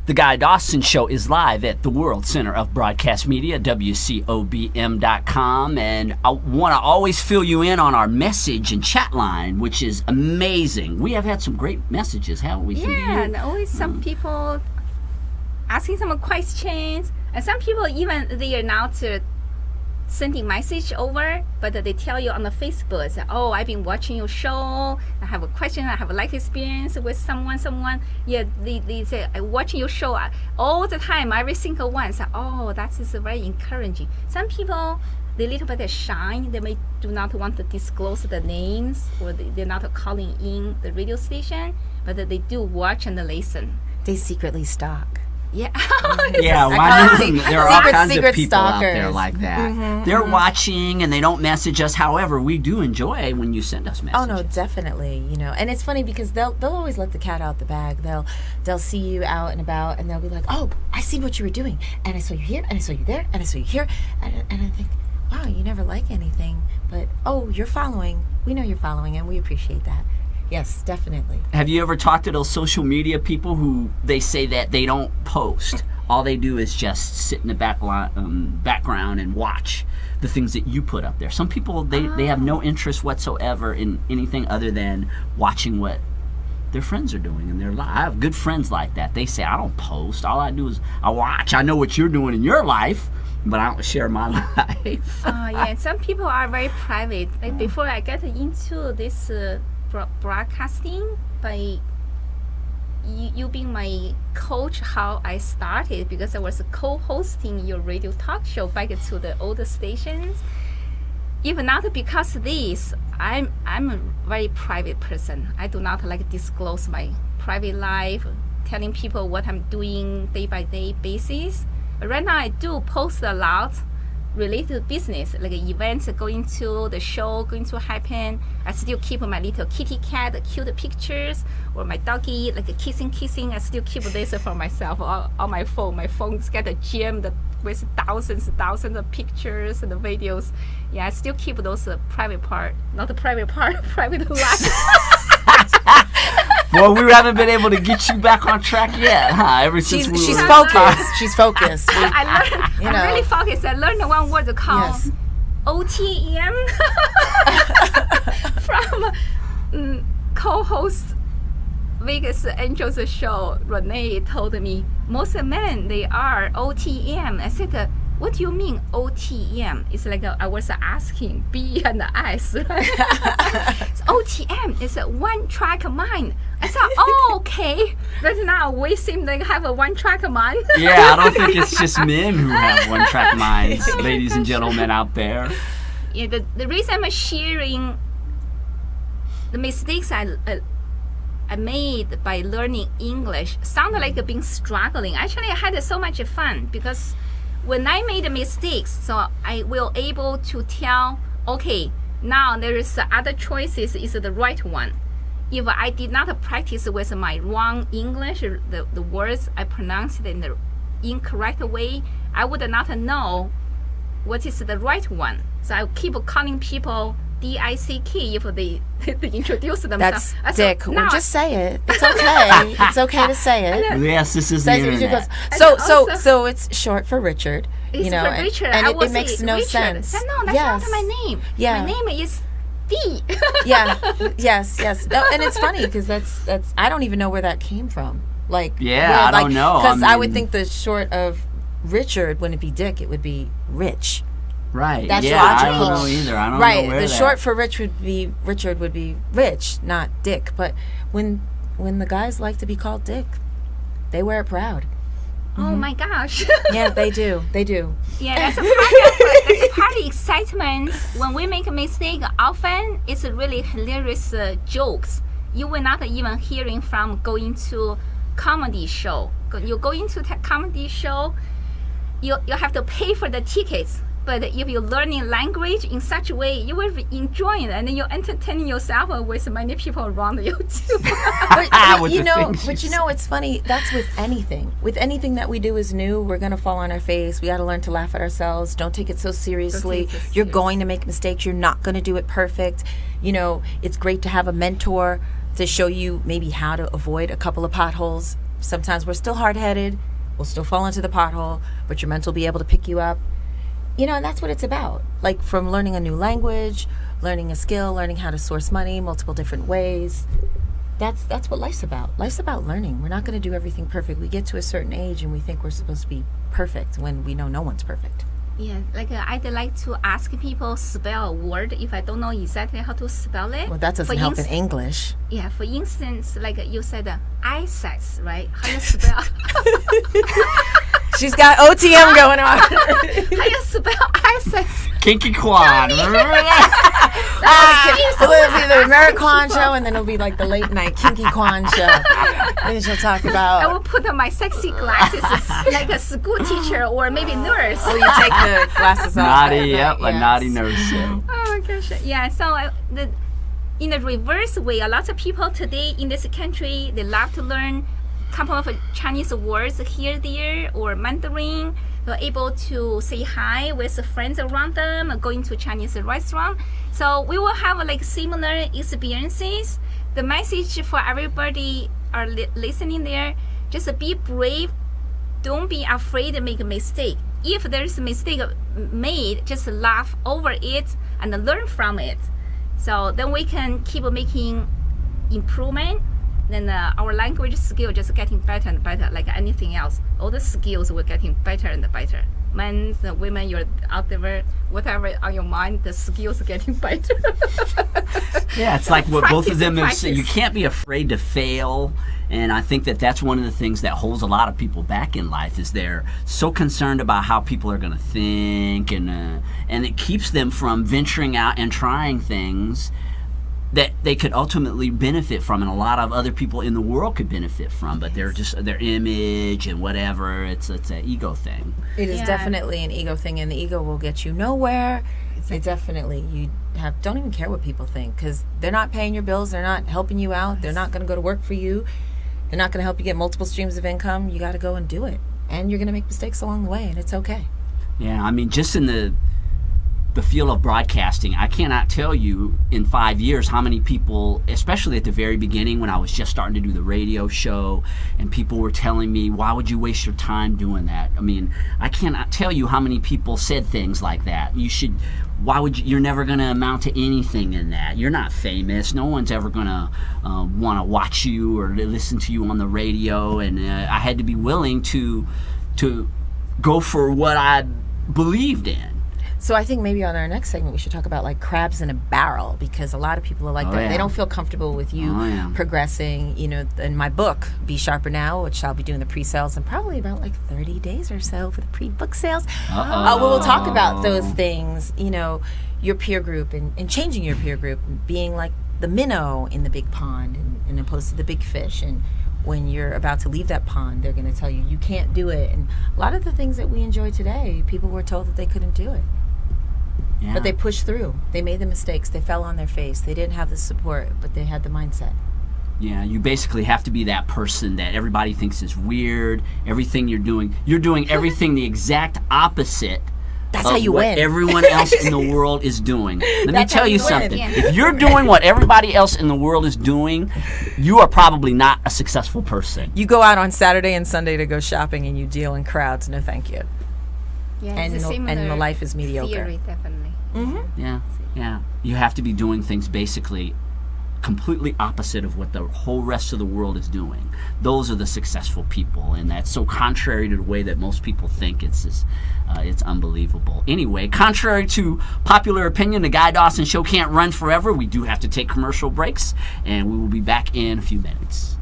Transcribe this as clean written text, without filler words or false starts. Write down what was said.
The Guy Dawson Show is live at the World Center of Broadcast Media, WCOBM.com, and I want to always fill you in on our message and chat line, which is amazing. We have had some great messages, haven't we? Yeah, and always some people asking some questions, and some people even they are not sending message over, but they tell you on the Facebook, say, oh, I've been watching your show, I have a question, I have a life experience with someone. Yeah, they say, I'm watching your show all the time, every single one. So, oh, that is very encouraging. Some people, they little bit shy, they may do not want to disclose the names, or they're not calling in the radio station, but they do watch and listen. They secretly stalk. Yeah. Yeah, there are all kinds of people stalkers out there like that. Mm-hmm, They're watching and they don't message us. However, we do enjoy when you send us messages. Oh no, definitely. And it's funny because they'll always let the cat out the bag. They'll see you out and about and they'll be like, oh, I see what you were doing, and I saw you here, and I saw you there, and I saw you here, and I think, wow, you never like anything, but oh, you're following. We know you're following, and we appreciate that. Yes, definitely. Have you ever talked to those social media people who they say that they don't post? All they do is just sit in the background and watch the things that you put up there. Some people, they have no interest whatsoever in anything other than watching what their friends are doing in their life. I have good friends like that. They say, I don't post. All I do is I watch. I know what you're doing in your life, but I don't share my life. Yeah, some people are very private. Like before I get into this broadcasting, by you being my coach, how I started, because I was co-hosting your radio talk show back to the older stations. Even not because of this, I'm a very private person. I do not like disclose my private life, telling people what I'm doing day by day basis. But right now I do post a lot related to business, like events going to the show, going to happen. I still keep my little kitty cat, cute pictures, or my doggy, like kissing. I still keep this for myself on my phone. My phone's got a gem with thousands of pictures and videos. Yeah, I still keep those private part, not the private part, private life. Well, we haven't been able to get you back on track yet, huh? Ever since she's focused. She's focused. I learned. I'm really focused. I learned one word called OTM from co-host Vegas Angels show. Renee told me most men they are OTM. I said, what do you mean OTM? It's like I was asking B and S. So OTM is a one-track mind. I thought, oh, okay. Right now we seem like have a one-track mind. Yeah, I don't think it's just men who have one-track minds, ladies and gentlemen out there. Yeah, the reason I'm sharing the mistakes I made by learning English sounded like being struggling. Actually, I had so much fun because when I made mistakes, so I will able to tell, okay, now there is other choices is the right one. If I did not practice with my wrong English, the words I pronounced in the incorrect way, I would not know what is the right one. So I keep calling people DICK if they introduce themselves. That's Dick. Well, just say it. It's okay. It's okay to say it. Yes, this is the internet. So it's short for Richard. It's for Richard. And it makes no sense. No, that's not my name. Yeah. My name is D. Yeah. Yes. No, and it's funny because that's I don't even know where that came from. Like, yeah, I don't know. Because I would think the short of Richard wouldn't be Dick. It would be Rich. Right. That's logical. I don't know either. I don't know where the short for Richard would be Rich, not Dick. But when the guys like to be called Dick, they wear it proud. Oh my gosh. Yeah, they do. Yeah, that's a part of excitement. When we make a mistake, often it's really hilarious jokes. You will not even hearing from going to comedy show. You go into comedy show, you have to pay for the tickets. But if you're learning language in such a way, you will be enjoying it, and then you're entertaining yourself with many people around you too. But With you the know, things you it's funny. That's with anything. With anything that we do is new, we're gonna fall on our face. We got to learn to laugh at ourselves. Don't take it so seriously. You're going to make mistakes. You're not going to do it perfect. You know, it's great to have a mentor to show you maybe how to avoid a couple of potholes. Sometimes we're still hard-headed. We'll still fall into the pothole, but your mentor will be able to pick you up. You know, and that's what it's about. Like from learning a new language, learning a skill, learning how to source money multiple different ways. That's what life's about. Life's about learning. We're not going to do everything perfect. We get to a certain age and we think we're supposed to be perfect when we know no one's perfect. Yeah, like I'd like to ask people spell a word if I don't know exactly how to spell it. Well, that doesn't help in English. Yeah, for instance, like you said, ISIS, right? How you spell? She's got OTM going on. How you spell ISIS? Kinky Kwan. It'll be the American show, and then it'll be like the late night Kinky Kwan show. Then she'll talk I about. will put on my sexy glasses like a school teacher or maybe nurse. Oh, you take the glasses off. Naughty, at yep, night, a naughty nurse. Yeah. Oh my gosh. Yeah, so in the reverse way, a lot of people today in this country, they love to learn a couple of Chinese words here, there, or Mandarin. They're able to say hi with friends around them, going to a Chinese restaurant. So we will have like similar experiences. The message for everybody are listening there, just be brave. Don't be afraid to make a mistake. If there's a mistake made, just laugh over it and learn from it. So then we can keep making improvement. Then our language skill just getting better and better, like anything else. All the skills were getting better and better. Men, women, you're out there, whatever on your mind, the skills are getting better. Yeah, it's like what both of them have said. Practice. You can't be afraid to fail. And I think that that's one of the things that holds a lot of people back in life is they're so concerned about how people are going to think, and it keeps them from venturing out and trying things that they could ultimately benefit from, and a lot of other people in the world could benefit from, but they're just their image and whatever. It's an ego thing. It is Yeah. definitely an ego thing, and the ego will get you nowhere. It definitely don't even care what people think, because they're not paying your bills, they're not helping you out, they're not going to go to work for you, they're not going to help you get multiple streams of income. You got to go and do it, and you're going to make mistakes along the way, and it's okay. Yeah, I mean, just in the field of broadcasting, I cannot tell you in 5 years how many people, especially at the very beginning when I was just starting to do the radio show, and people were telling me, why would you waste your time doing that? I mean, I cannot tell you how many people said things like that. You're never going to amount to anything in that. You're not famous. No one's ever going to want to watch you or listen to you on the radio. And I had to be willing to go for what I believed in. So I think maybe on our next segment we should talk about like crabs in a barrel, because a lot of people are like that. Yeah. They don't feel comfortable with you progressing. You know, in my book, Be Sharper Now, which I'll be doing the pre-sales in probably about like 30 days or so for the pre-book sales. We'll talk about those things, you know, your peer group and changing your peer group, and being like the minnow in the big pond and opposed to the big fish. And when you're about to leave that pond, they're going to tell you, you can't do it. And a lot of the things that we enjoy today, people were told that they couldn't do it. Yeah. But they pushed through. They made the mistakes. They fell on their face. They didn't have the support, but they had the mindset. Yeah, you basically have to be that person that everybody thinks is weird. Everything you're doing everything the exact opposite. That's of how you what win. everyone else in the world is doing. Let me That's tell how you you win. something. Yeah. If you're doing what everybody else in the world is doing, you are probably not a successful person. You go out on Saturday and Sunday to go shopping and you deal in crowds. No, thank you. Yeah, And it's a the similar life is mediocre. theory, definitely. Yeah. You have to be doing things basically completely opposite of what the whole rest of the world is doing. Those are the successful people, and that's so contrary to the way that most people think. It's unbelievable. Anyway, contrary to popular opinion, the Guy Dawson Show can't run forever. We do have to take commercial breaks, and we will be back in a few minutes.